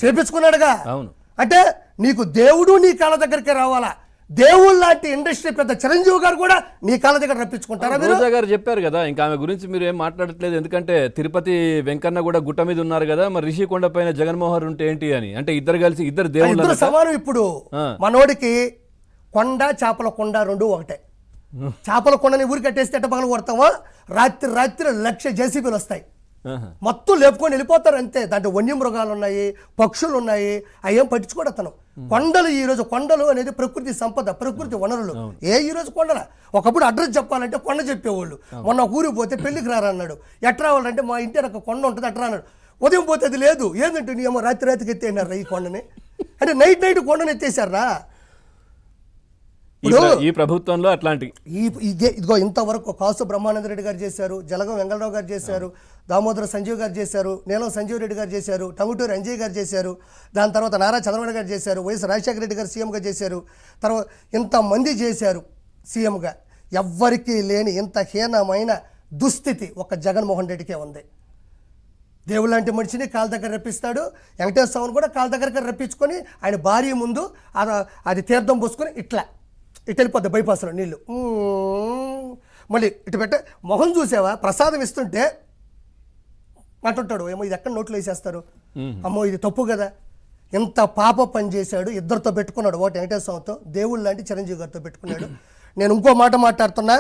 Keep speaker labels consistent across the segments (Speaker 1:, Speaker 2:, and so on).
Speaker 1: చేపించుకున్నాడుగా.
Speaker 2: అవును.
Speaker 1: అంటే నీకు దేవుడు నీ కాళ్ళ దగ్గరికి రావాలా, దేవుడు లాంటి ఇండస్ట్రీ పెద్ద చిరంజీవి గారు కూడా నీ కాళ్ళ దగ్గర రప్పించుకుంటారా?
Speaker 2: రోజా గారు చెప్పారు కదా, ఇంకా ఆమె గురించి మీరు ఏం మాట్లాడట్లేదు, ఎందుకంటే తిరుపతి వెంకన్న కూడా గుట్ట మీద ఉన్నారు కదా, మరి రిషికొండ పైన జగన్మోహన్ ఉంటే ఏంటి అని. అంటే ఇద్దరు కలిసి ఇద్దరు దేవుళ్ళు
Speaker 1: సమానం. ఇప్పుడు మనోడికి కొండ చేపల కొండ రెండు ఒకటే. చేపల కొండని ఊరి కట్టేస్తే ఎట్ట పగల కొడతామో, రాత్రి 1,00,000 జేసీబీలు వస్తాయి, మొత్తం లేపుకొని వెళ్ళిపోతారు అంతే. దాంట్లో వన్యమృగాలు ఉన్నాయి, పక్షులు ఉన్నాయి, అవేం పట్టించుకోడు అతను. కొండలు ఈరోజు కొండలు అనేది ప్రకృతి సంపద, ప్రకృతి వనరులు. ఈరోజు కొండల ఒకప్పుడు అడ్రస్ చెప్పాలంటే కొండ చెప్పేవాళ్ళు. మొన్న ఊరికి పోతే పెళ్లికి రారన్నాడు, ఎట్లా రావాలంటే మా ఇంటి ఒక కొండ ఉంటుంది అట్లా అన్నాడు. ఉదయం పోతే అది లేదు, ఏంటంటే నీ ఏమో రాత్రికి ఎత్తేనారా ఈ కొండని, అంటే నైట్ కొండని ఎత్తేసారా.
Speaker 2: ఈ ప్రభుత్వంలో అట్లాంటి
Speaker 1: ఇదిగో ఇంతవరకు కాసు బ్రహ్మానంద రెడ్డి గారు చేశారు, జలగం వెంగళరావు గారు చేశారు, దామోదర సంజీవ్ గారు చేశారు, నీలం సంజీవ్ రెడ్డి గారు చేశారు, టంగుటూరి అంజయ్ గారు చేశారు, దాని తర్వాత నారా చంద్రబాబు గారు చేశారు, వైఎస్ రాజశేఖర రెడ్డి గారు సీఎంగా చేశారు, తర్వాత ఇంతమంది చేశారు సీఎంగా. ఎవ్వరికీ లేని ఇంత హీనమైన దుస్థితి ఒక జగన్మోహన్ రెడ్డికే ఉంది. దేవుడు లాంటి మనిషిని కాళ్ళ దగ్గర రప్పిస్తాడు. వెంకటేశ్వర స్వామిని కూడా కాళ్ళ దగ్గర రప్పించుకొని ఆయన భార్య ముందు అది తీర్థం పోసుకొని ఇట్లా వెళ్ళిపోద్ది బైపాస్లో నీళ్ళు. మళ్ళీ ఇటు పెట్టే మొహం చూసావా, ప్రసాదం ఇస్తుంటే అంటుంటాడు ఏమో ఇది ఎక్కడ నోట్లో వేసేస్తారు, అమ్మో ఇది తప్పు కదా. ఎంత పాప పని చేశాడు, ఇద్దరితో పెట్టుకున్నాడు, ఒకటి వెంకటేశ్వర స్వామితో, దేవుడు లాంటి చిరంజీవి గారితో పెట్టుకున్నాడు. నేను ఇంకో మాట మాట్లాడుతున్నా,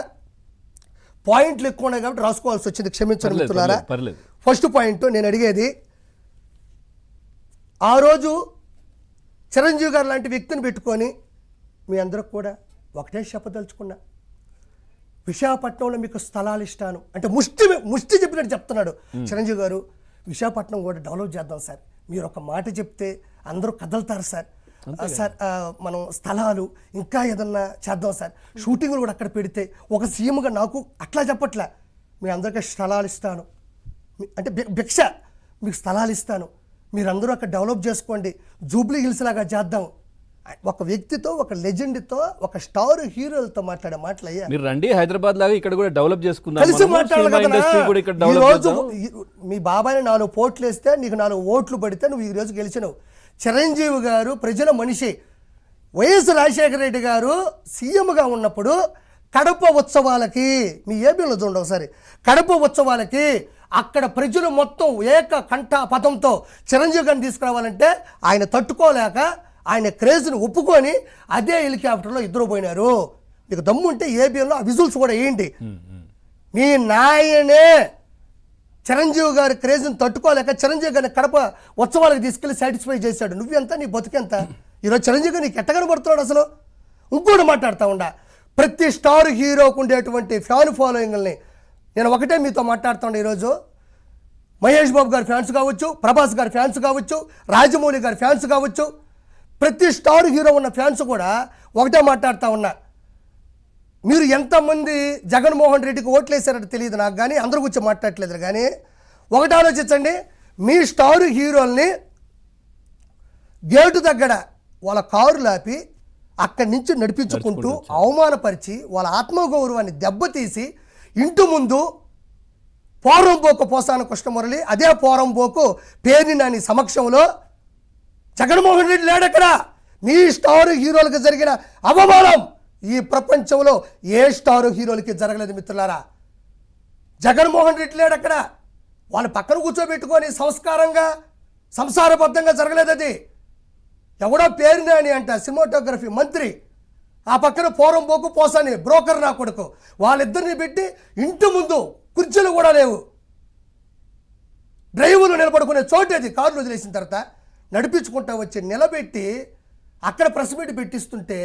Speaker 1: పాయింట్లు ఎక్కువ ఉన్నాయి కాబట్టి రాసుకోవాల్సి వచ్చింది, క్షమించండి మిత్రులారా. ఫస్ట్ పాయింట్ నేను అడిగేది, ఆ రోజు చిరంజీవి గారు లాంటి వ్యక్తిని పెట్టుకొని మీ అందరికి కూడా ఒకటే చెప్పదలుచుకున్నా, విశాఖపట్నంలో మీకు స్థలాలు ఇస్తాను అంటే ముష్టి చెప్పినట్టు చెప్తున్నాడు చిరంజీవి గారు. విశాఖపట్నం కూడా డెవలప్ చేద్దాం సార్, మీరు ఒక మాట చెప్తే అందరూ కదలుతారు సార్, సార్ మనం స్థలాలు ఇంకా ఏదన్నా చేద్దాం సార్, షూటింగ్లు కూడా అక్కడ పెడితే ఒక సీఎంగా నాకు అట్లా చెప్పట్లే, మీ అందరికీ స్థలాలు ఇస్తాను అంటే భిక్ష, మీకు స్థలాలు ఇస్తాను, మీరందరూ అక్కడ డెవలప్ చేసుకోండి, జూబ్లీ హిల్స్ లాగా చేద్దాం. ఒక వ్యక్తితో, ఒక లెజెండ్తో, ఒక స్టార్ హీరోలతో మాట్లాడే మాటలు అయ్యా.
Speaker 2: మీరు రండి హైదరాబాద్ లాగా ఇక్కడ కూడా డెవలప్ చేసుకుందాం,
Speaker 1: కలిసి మాట్లాడాలి. ఈరోజు మీ బాబాయ్ని 4 పోట్లు వేస్తే నీకు 4 ఓట్లు పడితే నువ్వు ఈ రోజు గెలిచినావు. చిరంజీవి గారు ప్రజల మనిషి. వైఎస్ రాజశేఖర రెడ్డి గారు సీఎంగా ఉన్నప్పుడు కడప ఉత్సవాలకి, మీ ఏపీలో చూడండి ఒకసారి, కడప ఉత్సవాలకి అక్కడ ప్రజలు మొత్తం ఏక కంఠ పదంతో చిరంజీవి గారిని తీసుకురావాలంటే ఆయన తట్టుకోలేక ఆయన క్రేజ్ని ఒప్పుకొని అదే హెలికాప్టర్లో ఇద్దరు పోయినారు. మీకు దమ్ముంటే ఏబిఎన్లో ఆ విజువల్స్ కూడా వేయండి. మీ నాయనే చిరంజీవి గారి క్రేజ్ని తట్టుకోలేక చిరంజీవి గారిని కడప ఉత్సవాలకు తీసుకెళ్ళి సాటిస్ఫై చేశాడు. నువ్వెంత, నీ బతుకెంత? ఈరోజు చిరంజీవి గారు నీకు ఎట్ట కనబడుతున్నాడు అసలు? ఇంకోటి మాట్లాడుతూ ఉండా, ప్రతి స్టార్ హీరోకు ఉండేటువంటి ఫ్యాన్ ఫాలోయింగ్ని నేను ఒకటే మీతో మాట్లాడుతుండే. ఈరోజు మహేష్ బాబు గారి ఫ్యాన్స్ కావచ్చు, ప్రభాస్ గారి ఫ్యాన్స్ కావచ్చు, రాజమౌళి గారి ఫ్యాన్స్ కావచ్చు, ప్రతి స్టార్ హీరో ఉన్న ఫ్యాన్స్ కూడా ఒకటే మాట్లాడుతూ ఉన్నా, మీరు ఎంతమంది జగన్మోహన్ రెడ్డికి ఓట్లు వేసారో తెలియదు నాకు, కానీ అందరూ కూర్చో మాట్లాడట్లేదు. కానీ ఒకటి ఆలోచించండి, మీ స్టార్ హీరోల్ని గేటు దగ్గర వాళ్ళ కారు లాపి అక్కడి నుంచి నడిపించుకుంటూ అవమానపరిచి వాళ్ళ ఆత్మగౌరవాన్ని దెబ్బతీసి ఇంటి ముందు పోరంబోకు పోసాన కృష్ణమురళి, అదే పోరంబోకు పేర్ని నాని సమక్షంలో జగన్మోహన్ రెడ్డి లేడక్కడ. మీ స్టార్ హీరోలకు జరిగిన అవమానం ఈ ప్రపంచంలో ఏ స్టార్ హీరోలకి జరగలేదు మిత్రులారా. జగన్మోహన్ రెడ్డి లేడక్కడ. వాళ్ళ పక్కన కూర్చోబెట్టుకొని సంస్కారంగా సంసారబద్ధంగా జరగలేదు అది. ఎవడో పేరుని అని అంట సినిమాటోగ్రఫీ మంత్రి, ఆ పక్కన పోరంబోకు పోసాని బ్రోకర్ నా కొడుకు, వాళ్ళిద్దరిని పెట్టి ఇంటి ముందు కుర్చీలు కూడా లేవు, డ్రైవర్లు నిలబడుకునే చోటేది, కార్లు వదిలేసిన తర్వాత నడిపించుకుంటా వచ్చి నిలబెట్టి అక్కడ ప్రెస్ మీట్ పెట్టిస్తుంటే